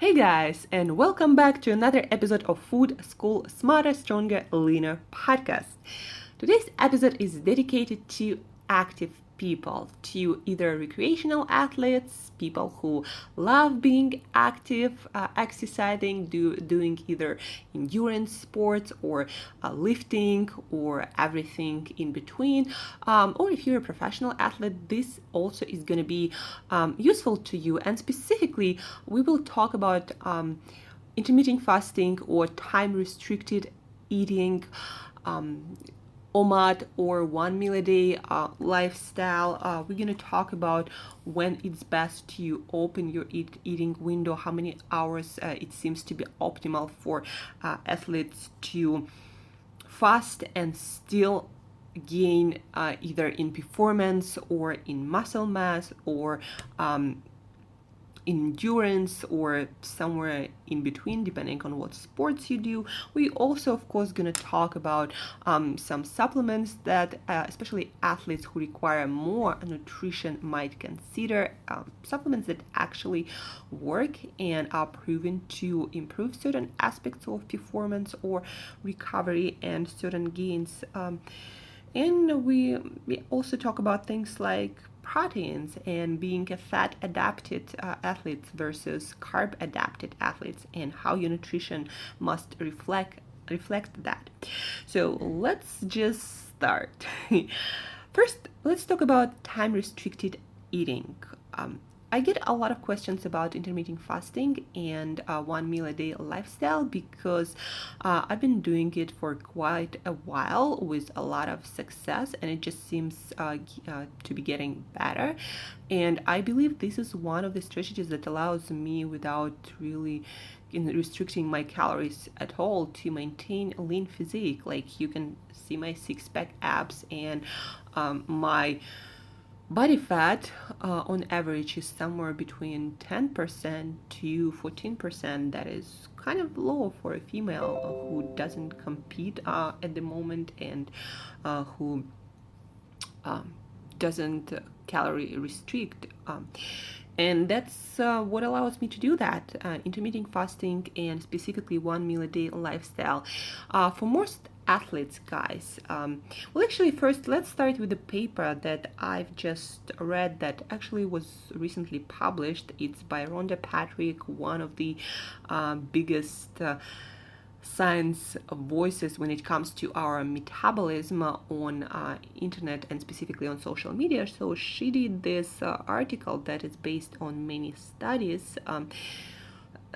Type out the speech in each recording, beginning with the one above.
Hey guys, and welcome back to another episode of Food School Smarter, Stronger, Leaner podcast. Today's episode is dedicated to active people, to either recreational athletes, people who love being active, exercising, doing either endurance sports or lifting or everything in between, or if you're a professional athlete, this also is going to be useful to you. And specifically, we will talk about intermittent fasting or time restricted eating, OMAD or 1 meal a day lifestyle. We're going to talk about when it's best to open your eating window, how many hours it seems to be optimal for athletes to fast and still gain either in performance or in muscle mass or endurance or somewhere in between, depending on what sports you do. We also, of course, going to talk about some supplements that especially athletes who require more nutrition might consider, supplements that actually work and are proven to improve certain aspects of performance or recovery and certain gains. And we also talk about things like proteins and being a fat adapted athletes versus carb adapted athletes, and how your nutrition must reflect that. So let's just start. First, let's talk about time restricted eating. I get a lot of questions about intermittent fasting and 1 meal a day lifestyle because I've been doing it for quite a while with a lot of success, and it just seems to be getting better. And I believe this is one of the strategies that allows me, without really restricting my calories at all, to maintain a lean physique. Like, you can see my six-pack abs, and my body fat on average is somewhere between 10% to 14%. That is kind of low for a female who doesn't compete at the moment, and who doesn't calorie restrict. And that's what allows me to do that. Intermittent fasting and specifically 1 meal a day lifestyle. For most athletes, guys, well, actually, first let's start with the paper that I've just read that actually was recently published. It's by Rhonda Patrick, one of the biggest science voices when it comes to our metabolism on internet and specifically on social media. So she did this article that is based on many studies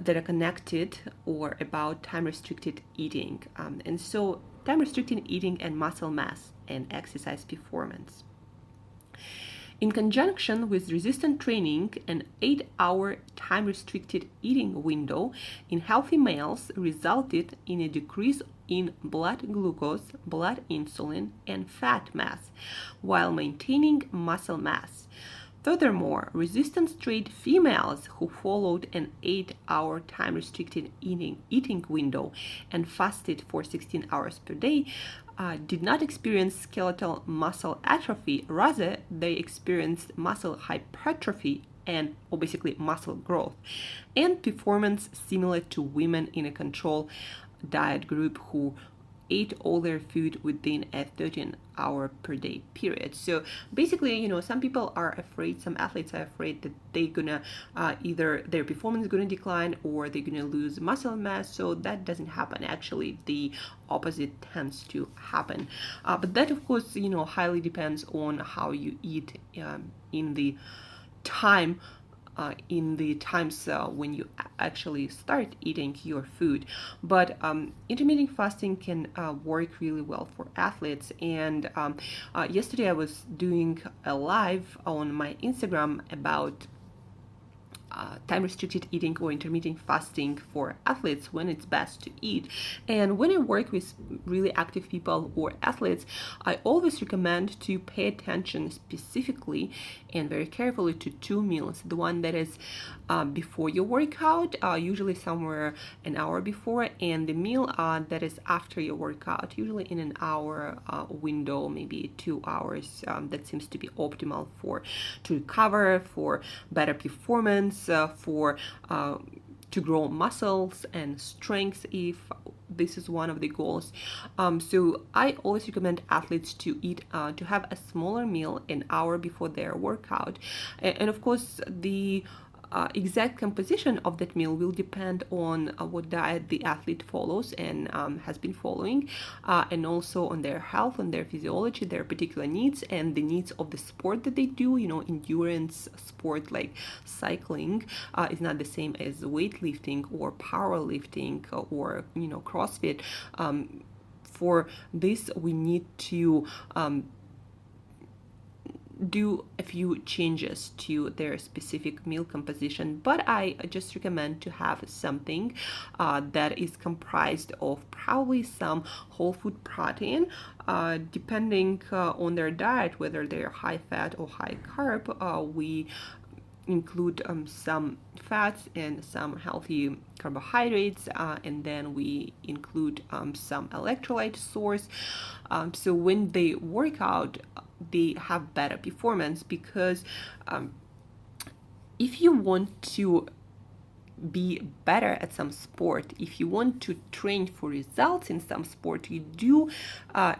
that are connected or about time restricted eating, and so time restricted eating and muscle mass and exercise performance. In conjunction with resistant training, an 8-hour time-restricted eating window in healthy males resulted in a decrease in blood glucose, blood insulin, and fat mass, while maintaining muscle mass. Furthermore, resistance-trained females who followed an 8-hour time-restricted eating window and fasted for 16 hours per day did not experience skeletal muscle atrophy. Rather, they experienced muscle hypertrophy or basically muscle growth, and performance similar to women in a control diet group who ate all their food within a 13-hour per day period. So basically, some people are afraid, some athletes are afraid that they're gonna either their performance is gonna decline or they're gonna lose muscle mass. So that doesn't happen. Actually, the opposite tends to happen. But that, of course, highly depends on how you eat in the time in the times when you actually start eating your food. But intermittent fasting can work really well for athletes. And yesterday I was doing a live on my Instagram about time restricted eating or intermittent fasting for athletes, when it's best to eat. And when I work with really active people or athletes, I always recommend to pay attention specifically and very carefully to 2 meals. The one that is before your workout, usually somewhere an hour before, and the meal that is after your workout, usually in an hour window, maybe 2 hours. That seems to be optimal to recover, for better performance, for to grow muscles and strength if this is one of the goals. So I always recommend athletes to eat to have a smaller meal an hour before their workout, and of course the exact composition of that meal will depend on what diet the athlete follows and has been following, and also on their health, on their physiology, their particular needs, and the needs of the sport that they do. Endurance sport like cycling is not the same as weightlifting or powerlifting or CrossFit. For this, we need to do a few changes to their specific meal composition, but I just recommend to have something that is comprised of probably some whole food protein, depending on their diet, whether they're high fat or high carb. We include some fats and some healthy carbohydrates, and then we include some electrolyte source. So when they work out, they have better performance, because if you want to be better at some sport, if you want to train for results in some sport, you do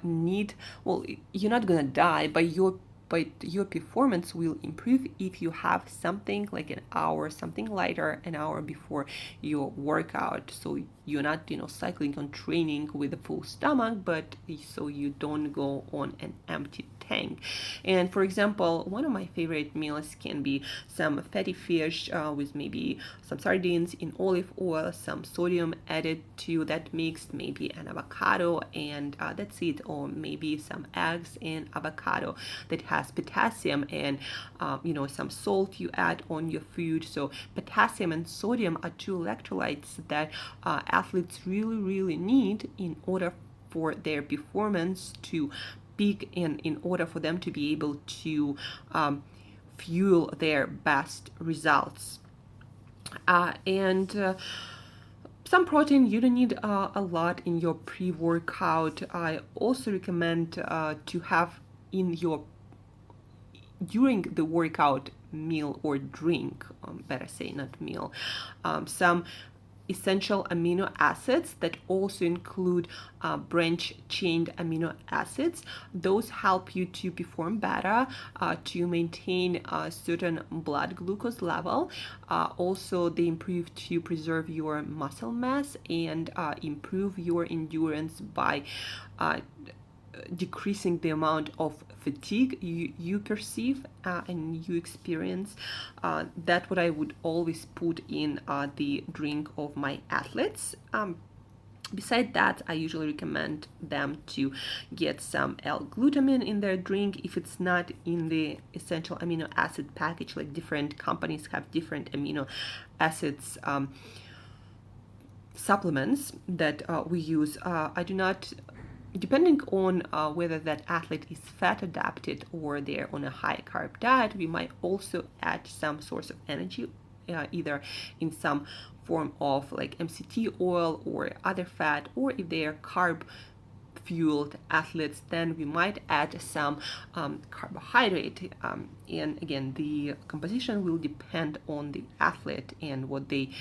need, well, you're not gonna die, but your performance will improve if you have something like an hour, something lighter, an hour before your workout. So you're not, cycling on training with a full stomach, but so you don't go on an empty tank. And for example, one of my favorite meals can be some fatty fish with maybe some sardines in olive oil, some sodium added to that mix, maybe an avocado, and that's it, or maybe some eggs and avocado that has potassium, and some salt you add on your food. So potassium and sodium are two electrolytes that athletes really need in order for their performance to peak, and in order for them to be able to fuel their best results. And some protein, you don't need a lot in your pre-workout. I also recommend to have in your during the workout meal or drink, better say, not meal, some essential amino acids that also include branch-chain amino acids. Those help you to perform better, to maintain a certain blood glucose level. Also, they improve to preserve your muscle mass and improve your endurance by decreasing the amount of fatigue you perceive and you experience. That's what I would always put in the drink of my athletes. Besides that, I usually recommend them to get some L-glutamine in their drink if it's not in the essential amino acid package. Like, different companies have different amino acids supplements that we use. I do not, depending on whether that athlete is fat adapted or they're on a high carb diet, we might also add some source of energy, either in some form of like MCT oil or other fat, or if they are carb fueled athletes, then we might add some carbohydrate. And again, the composition will depend on the athlete and what they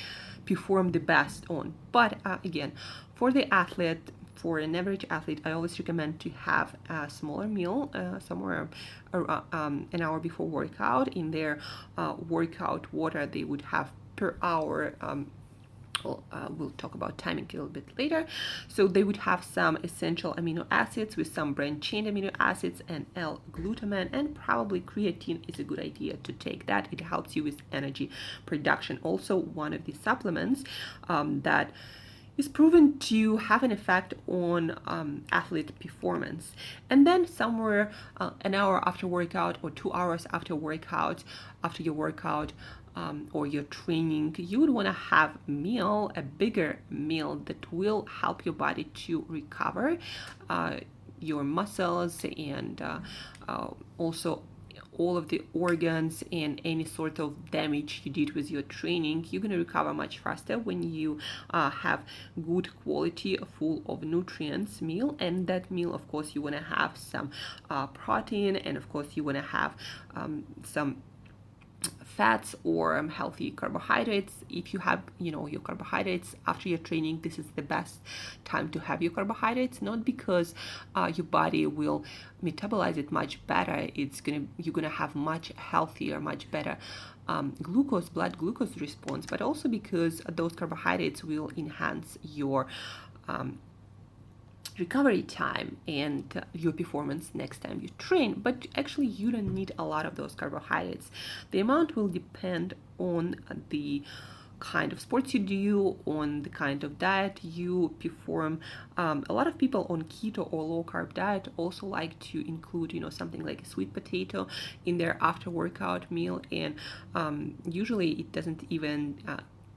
perform the best on. But again, for the athlete, for an average athlete, I always recommend to have a smaller meal somewhere an hour before workout. In their workout water, they would have per hour. We'll talk about timing a little bit later. So they would have some essential amino acids with some branch-chain amino acids and L-glutamine, and probably creatine is a good idea to take that. It helps you with energy production. Also, one of the supplements that is proven to have an effect on athlete performance. And then somewhere an hour after workout or 2 hours after workout, after your workout or your training, you would want to have a bigger meal that will help your body to recover your muscles and also all of the organs and any sort of damage you did with your training. You're going to recover much faster when you have good quality, full of nutrients meal. And that meal, of course, you want to have some protein, and of course you want to have some fats or healthy carbohydrates. If you have your carbohydrates after your training, this is the best time to have your carbohydrates, not because your body will metabolize it much better. You're gonna have much healthier, much better blood glucose response, but also because those carbohydrates will enhance your recovery time and your performance next time you train. But actually, you don't need a lot of those carbohydrates. The amount will depend on the kind of sports you do, on the kind of diet you perform. A lot of people on keto or low carb diet also like to include something like a sweet potato in their after workout meal, and usually it doesn't even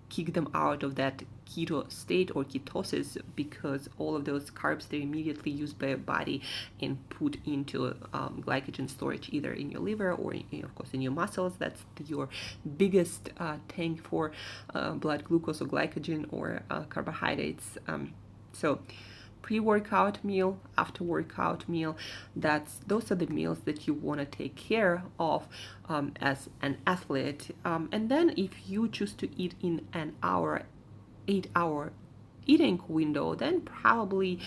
kick them out of that keto state or ketosis, because all of those carbs, they're immediately used by your body and put into glycogen storage, either in your liver or of course in your muscles. That's your biggest tank for blood glucose or glycogen or carbohydrates. So pre-workout meal, after workout meal, those are the meals that you want to take care of as an athlete. And then if you choose to eat in an 8-hour eating window, then probably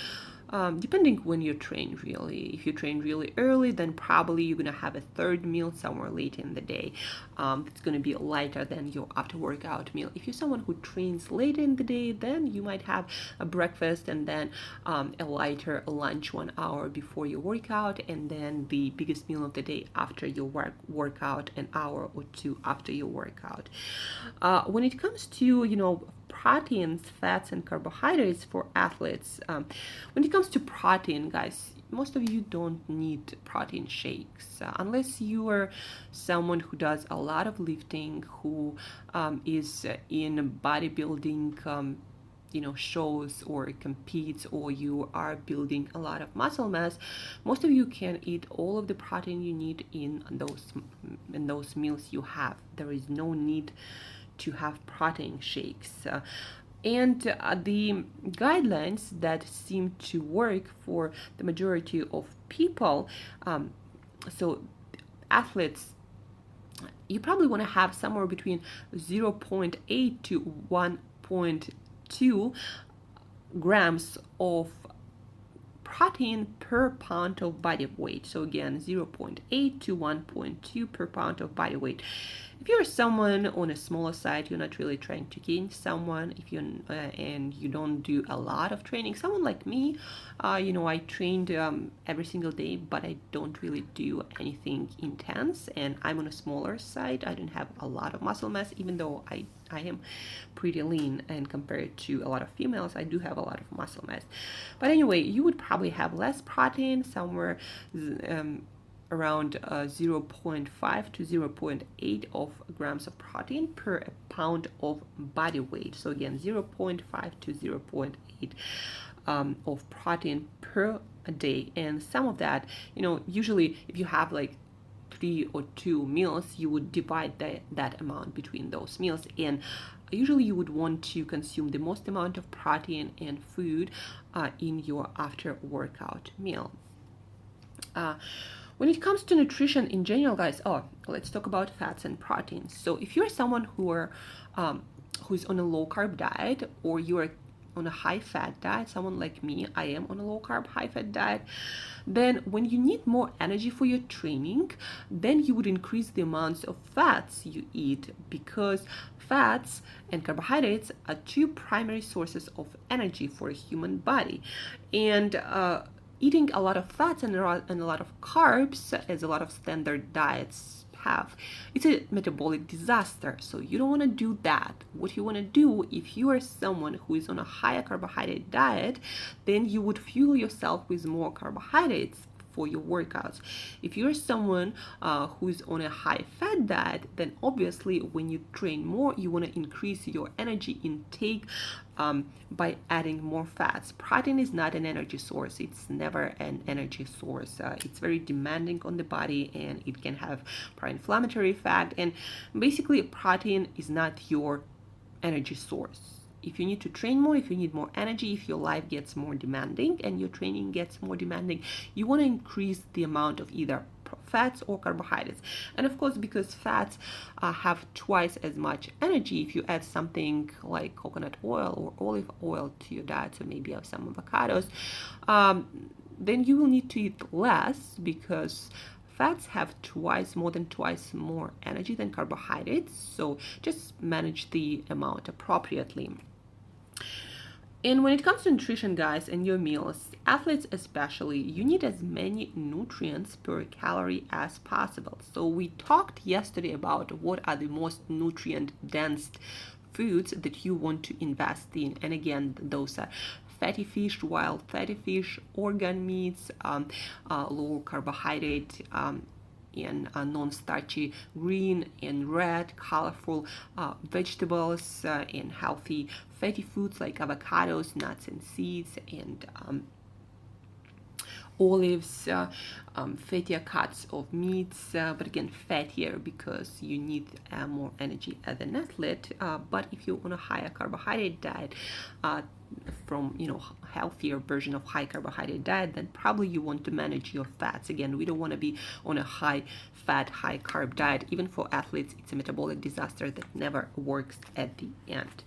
depending when you train, really. If you train really early, then probably you're gonna have a third meal somewhere late in the day. It's gonna be lighter than your after workout meal. If you're someone who trains late in the day, then you might have a breakfast and then a lighter lunch 1 hour before your workout, and then the biggest meal of the day after your workout, an hour or two after your workout. When it comes to proteins, fats, and carbohydrates for athletes, when it comes to protein, guys, most of you don't need protein shakes unless you are someone who does a lot of lifting, who is in bodybuilding shows or competes, or you are building a lot of muscle mass. Most of you can eat all of the protein you need in those meals you have. There is no need to have protein shakes. And the guidelines that seem to work for the majority of people, so athletes, you probably want to have somewhere between 0.8 to 1.2 grams of protein per pound of body weight. So again, 0.8 to 1.2 per pound of body weight. If you're someone on a smaller side, you're not really trying to gain someone, and you don't do a lot of training, someone like me, I trained every single day, but I don't really do anything intense, and I'm on a smaller side. I don't have a lot of muscle mass, even though I am pretty lean, and compared to a lot of females, I do have a lot of muscle mass. But anyway, you would probably have less protein, somewhere around 0.5 to 0.8 of grams of protein per a pound of body weight. So again, 0.5 to 0.8 of protein per day. And some of that, usually if you have like 3 or 2 meals, you would divide that amount between those meals, and usually you would want to consume the most amount of protein and food in your after workout meal. When it comes to nutrition in general, guys, let's talk about fats and proteins. So if you're someone who's on a low carb diet, or you're on a high fat diet, someone like me, I am on a low carb, high fat diet, then when you need more energy for your training, then you would increase the amounts of fats you eat, because fats and carbohydrates are 2 primary sources of energy for a human body. And eating a lot of fats and a lot of carbs, as a lot of standard diets have, it's a metabolic disaster. So you don't want to do that. What you want to do, if you are someone who is on a higher carbohydrate diet, then you would fuel yourself with more carbohydrates for your workouts. If you're someone who's on a high fat diet, then obviously when you train more, you want to increase your energy intake by adding more fats. Protein is not an energy source. It's never an energy source. It's very demanding on the body, and it can have pro-inflammatory effect. And basically, protein is not your energy source. If you need to train more, if you need more energy, if your life gets more demanding and your training gets more demanding, you want to increase the amount of either fats or carbohydrates. And of course, because fats have twice as much energy, if you add something like coconut oil or olive oil to your diet, so maybe have some avocados, then you will need to eat less, because fats have more than twice more energy than carbohydrates. So just manage the amount appropriately. And when it comes to nutrition, guys, and your meals, athletes especially, you need as many nutrients per calorie as possible. So we talked yesterday about what are the most nutrient dense foods that you want to invest in. And again, those are fatty fish, wild fatty fish, organ meats, low carbohydrate, and non-starchy green and red colorful vegetables, and healthy fatty foods like avocados, nuts and seeds, and olives, fattier cuts of meats, but again fattier because you need more energy as an athlete. But if you're on a higher carbohydrate diet, from healthier version of high carbohydrate diet, then probably you want to manage your fats. Again, we don't want to be on a high fat, high carb diet. Even for athletes, it's a metabolic disaster that never works at the end.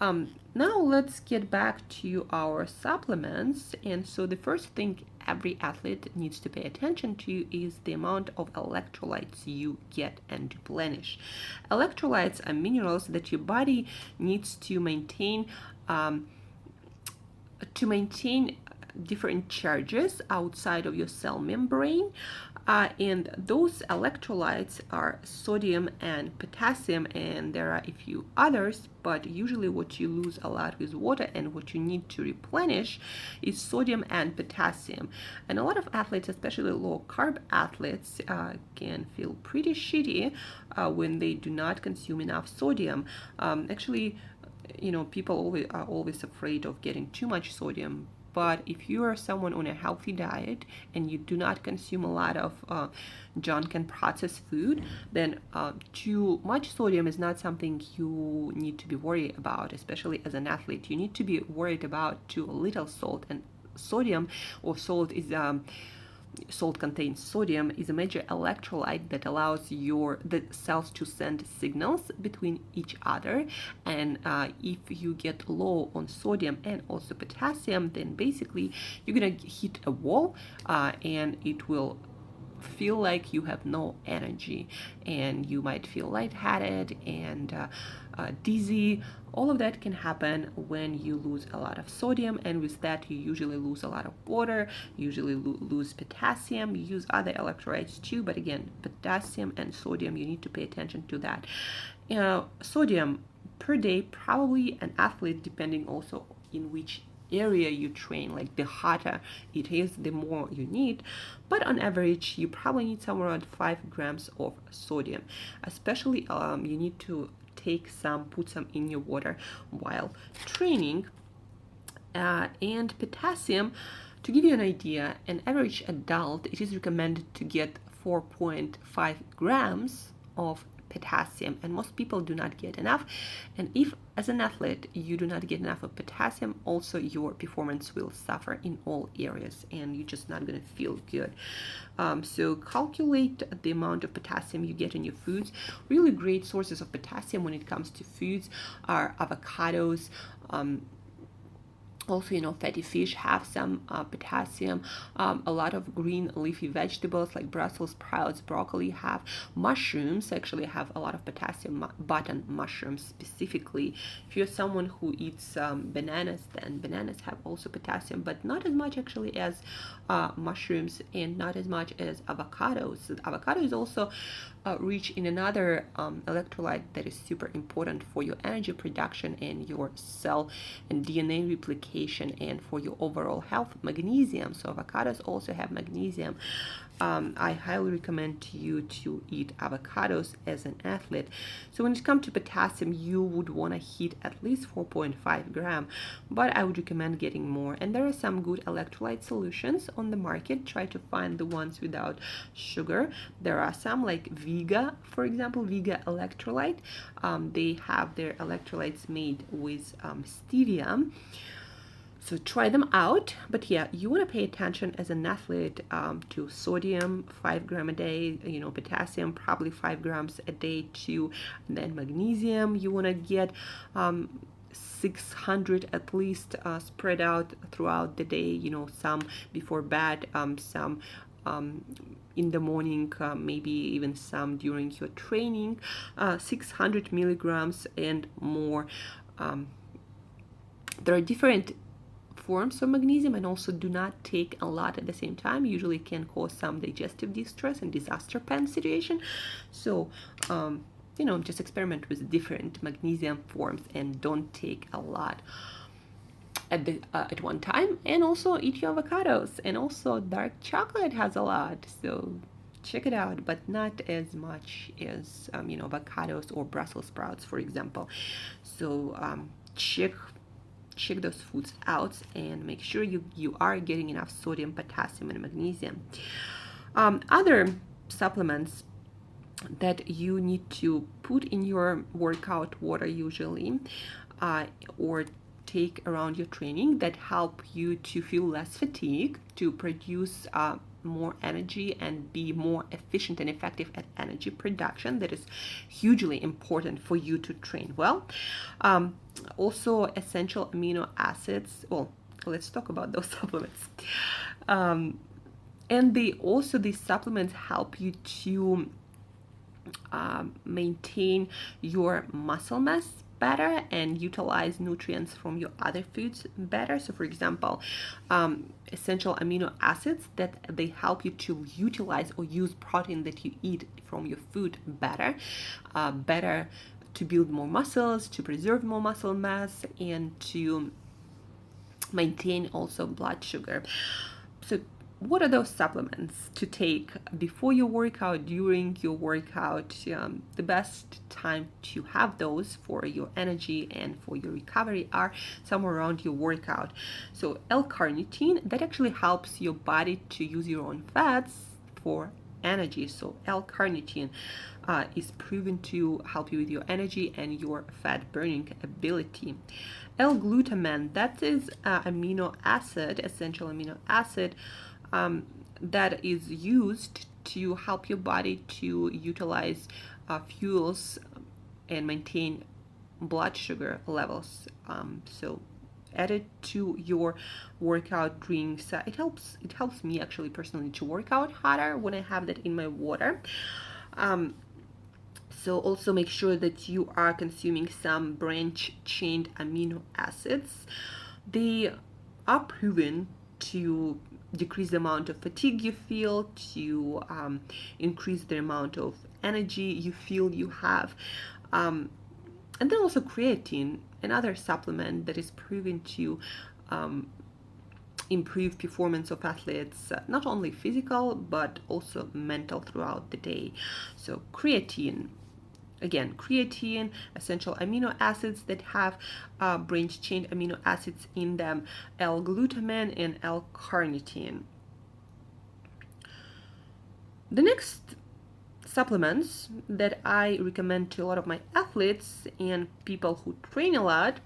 Now let's get back to our supplements. And so the first thing every athlete needs to pay attention to is the amount of electrolytes you get and replenish. Electrolytes are minerals that your body needs to maintain different charges outside of your cell membrane, and those electrolytes are sodium and potassium, and there are a few others, but usually what you lose a lot with water and what you need to replenish is sodium and potassium. And a lot of athletes, especially low carb athletes, can feel pretty shitty when they do not consume enough sodium. Actually, people are always afraid of getting too much sodium. But if you are someone on a healthy diet and you do not consume a lot of junk and processed food, then too much sodium is not something you need to be worried about, especially as an athlete. You need to be worried about too little salt. And sodium, or salt contains sodium, is a major electrolyte that allows the cells to send signals between each other. And if you get low on sodium and also potassium, then basically you're gonna hit a wall, and it will feel like you have no energy, and you might feel lightheaded and dizzy. All of that can happen when you lose a lot of sodium, and with that you usually lose a lot of water, usually lose potassium. You use other electrolytes too, but again, potassium and sodium, you need to pay attention to that. Sodium per day, probably an athlete, depending also in which area you train, like the hotter it is, the more you need, but on average you probably need somewhere around 5 grams of sodium. Especially you need to put some in your water while training. And potassium, to give you an idea, an average adult, it is recommended to get 4.5 grams of potassium, and most people do not get enough. And if as an athlete you do not get enough of potassium, also your performance will suffer in all areas, and you're just not going to feel good. So calculate the amount of potassium you get in your foods. Really great sources of potassium when it comes to foods are avocados. Also, fatty fish have some potassium. A lot of green leafy vegetables like Brussels sprouts, broccoli have. Mushrooms actually have a lot of potassium. Button mushrooms specifically. If you're someone who eats bananas, then bananas have also potassium, but not as much actually as mushrooms, and not as much as avocados. Avocado is also rich in another electrolyte that is super important for your energy production and your cell and DNA replication, and for your overall health, magnesium. So avocados also have magnesium. I highly recommend to you to eat avocados as an athlete. So when it comes to potassium, you would want to hit at least 4.5 gram, but I would recommend getting more. And there are some good electrolyte solutions on the market. Try to find the ones without sugar. There are some like Vega, for example, Vega electrolyte. They have their electrolytes made with stevia. So try them out, but yeah, you want to pay attention as an athlete to sodium, 5 grams a day, potassium, probably 5 grams a day too. And then magnesium, you want to get 600 at least spread out throughout the day, some before bed, some in the morning, maybe even some during your training, 600 milligrams and more. There are different forms of magnesium, and also do not take a lot at the same time. Usually can cause some digestive distress and disaster pen situation. So just experiment with different magnesium forms and don't take a lot at one time. And also eat your avocados, and also dark chocolate has a lot, so check it out, but not as much as avocados or Brussels sprouts, for example. So check those foods out and make sure you are getting enough sodium, potassium, and magnesium. Other supplements that you need to put in your workout water usually, or take around your training, that help you to feel less fatigue, to produce more energy and be more efficient and effective at energy production. That is hugely important for you to train well. Also essential amino acids. Well, let's talk about those supplements. And these supplements help you to maintain your muscle mass better and utilize nutrients from your other foods better. So for example, essential amino acids, that they help you to utilize or use protein that you eat from your food better to build more muscles, to preserve more muscle mass, and to maintain also blood sugar. So what are those supplements to take before your workout, during your workout? The best time to have those for your energy and for your recovery are somewhere around your workout. So L-carnitine, that actually helps your body to use your own fats for energy. So L-carnitine is proven to help you with your energy and your fat burning ability. L-glutamine, that is essential amino acid, that is used to help your body to utilize fuels and maintain blood sugar levels. So add it to your workout drinks. It helps me actually personally to work out harder when I have that in my water. So also make sure that you are consuming some branch-chain amino acids. They are proven to decrease the amount of fatigue you feel, to increase the amount of energy you feel you have. And then also creatine, another supplement that is proven to improve performance of athletes, not only physical but also mental throughout the day. So creatine, essential amino acids that have branch-chain amino acids in them, L-glutamine and L-carnitine. The next supplements that I recommend to a lot of my athletes and people who train a lot,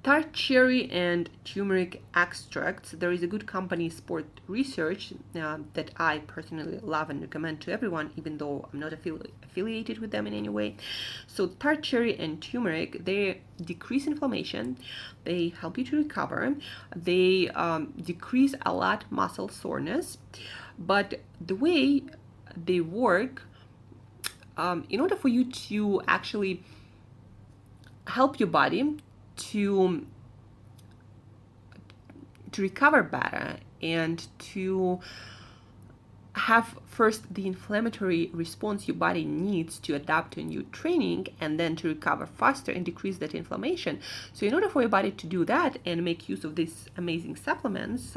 tart cherry and turmeric extracts. There is a good company, Sport Research, that I personally love and recommend to everyone, even though I'm not affiliated with them in any way. So tart cherry and turmeric, they decrease inflammation, they help you to recover, they decrease a lot muscle soreness. But the way they work, in order for you to actually help your body to recover better and to have first the inflammatory response your body needs to adapt to a new training, and then to recover faster and decrease that inflammation. So in order for your body to do that and make use of these amazing supplements,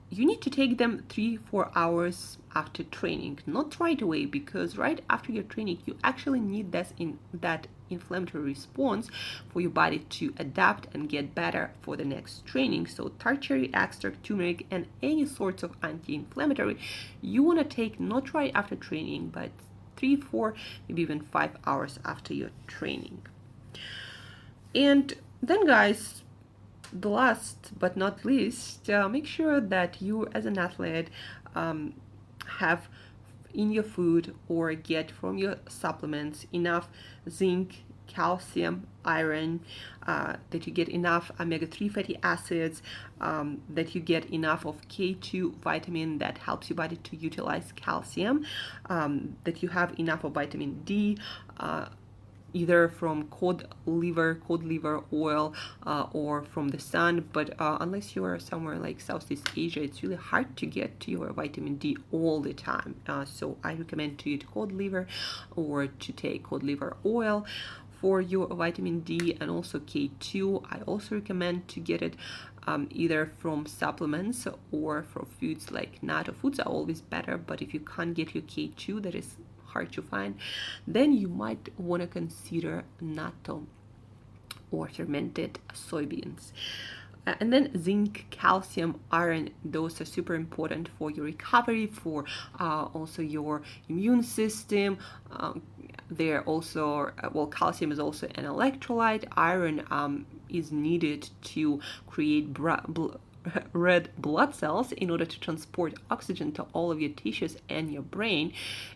you need to take them 3-4 hours after training, not right away, because right after your training you actually need that inflammatory response for your body to adapt and get better for the next training. So tart cherry extract, turmeric, and any sorts of anti-inflammatory you want to take not right after training, but 3-4, maybe even 5 hours after your training. And Then, guys, the last but not least, make sure that you, as an athlete, um, have in your food or get from your supplements enough zinc, calcium, iron, that you get enough omega-3 fatty acids, that you get enough of K2 vitamin that helps your body to utilize calcium, that you have enough of vitamin D, either from cod liver oil, or from the sun. But unless you are somewhere like Southeast Asia, it's really hard to get to your vitamin D all the time. So I recommend to eat cod liver or to take cod liver oil for your vitamin D, and also K2. I also recommend to get it either from supplements or from foods like natto. Foods are always better, but if you can't get your K2, that is hard to find, then you might want to consider natto or fermented soybeans. And then zinc, calcium, iron, those are super important for your recovery, for also your immune system. They're also, well, calcium is also an electrolyte. Iron is needed to create red blood cells in order to transport oxygen to all of your tissues and your brain.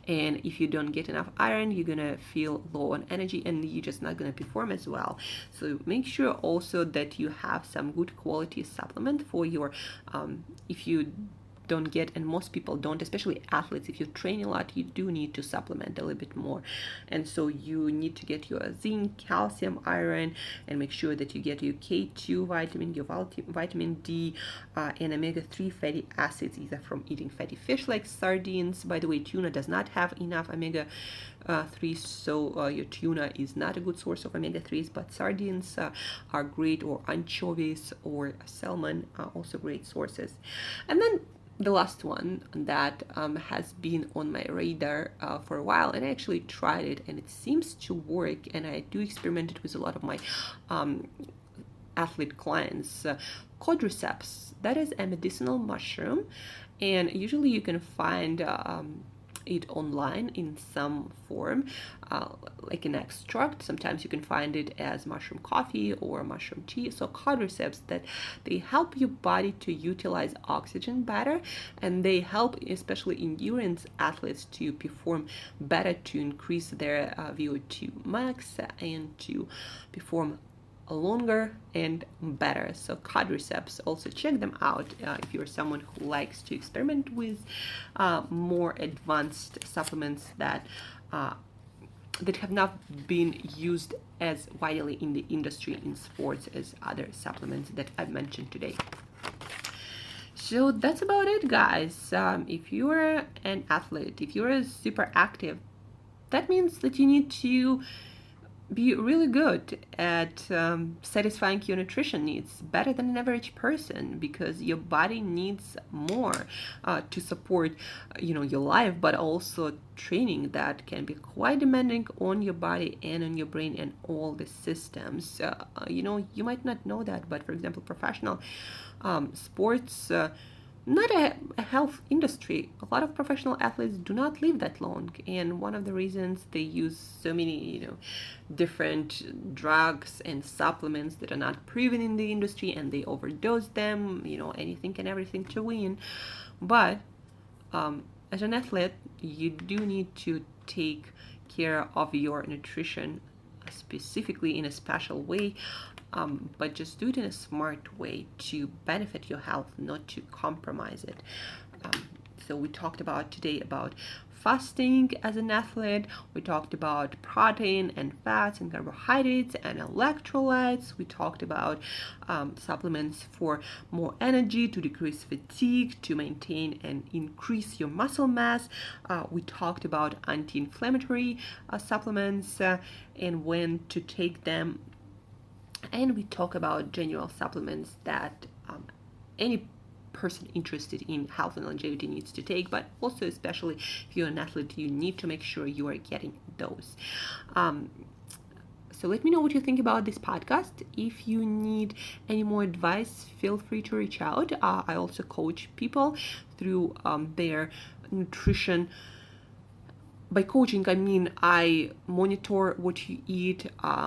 And if you don't get enough iron, you're gonna feel low on energy and you're just not gonna perform as well. So make sure also that you have some good quality supplement for your if you don't get, and most people don't, especially athletes, if you train a lot, you do need to supplement a little bit more. And so you need to get your zinc, calcium, iron, and make sure that you get your K2 vitamin, your vitamin D, and omega-3 fatty acids, either from eating fatty fish like sardines. By the way, tuna does not have enough omega-3, so your tuna is not a good source of omega-3s, but sardines are great, or anchovies or salmon are also great sources. And then the last one that has been on my radar for a while, and I actually tried it and it seems to work, and I do experiment it with a lot of my athlete clients. Quadriceps, that is a medicinal mushroom, and usually you can find it online in some form, like an extract. Sometimes you can find it as mushroom coffee or mushroom tea. So quadriceps, that they help your body to utilize oxygen better, and they help especially endurance athletes to perform better, to increase their VO2 max and to perform longer and better. So quadriceps, also check them out if you're someone who likes to experiment with more advanced supplements that have not been used as widely in the industry in sports as other supplements that I've mentioned today. So that's about it, guys. If you're an athlete, if you're super active, that means that you need to be really good at satisfying your nutrition needs, better than an average person, because your body needs more to support your life, but also training that can be quite demanding on your body and on your brain and all the systems. You might not know that, but for example, professional sports, not a health industry. A lot of professional athletes do not live that long, and one of the reasons they use so many different drugs and supplements that are not proven in the industry, and they overdose them, anything and everything to win. But as an athlete, you do need to take care of your nutrition, specifically in a special way, but just do it in a smart way to benefit your health, not to compromise it. So we talked about today about fasting as an athlete. We talked about protein and fats and carbohydrates and electrolytes. We talked about supplements for more energy, to decrease fatigue, to maintain and increase your muscle mass. We talked about anti-inflammatory supplements and when to take them. And we talk about general supplements that any person interested in health and longevity needs to take, but also especially if you're an athlete, you need to make sure you are getting those. So let me know what you think about this podcast. If you need any more advice, feel free to reach out. I also coach people through their nutrition by coaching, I mean I monitor what you eat,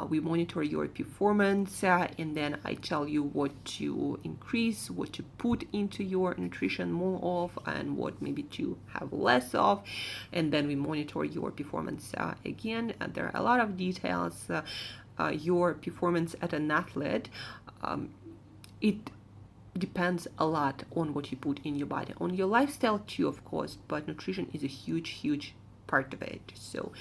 we monitor your performance, and then I tell you what to increase, what to put into your nutrition more of, and what maybe to have less of, and then we monitor your performance again. And there are a lot of details. Your performance as an athlete, it depends a lot on what you put in your body, on your lifestyle too, of course, but nutrition is a huge part of it. So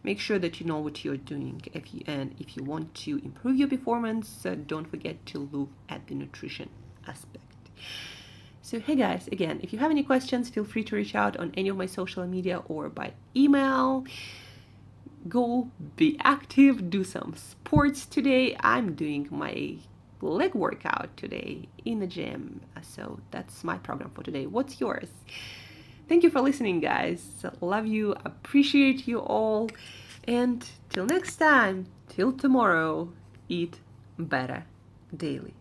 make sure that you know what you're doing. If you want to improve your performance, don't forget to look at the nutrition aspect. So hey guys, again, if you have any questions, feel free to reach out on any of my social media or by email. Go be active, do some sports today. I'm doing my leg workout today in the gym. So that's my program for today. What's yours? Thank you for listening, guys. Love you, appreciate you all. And till next time, till tomorrow, eat better daily.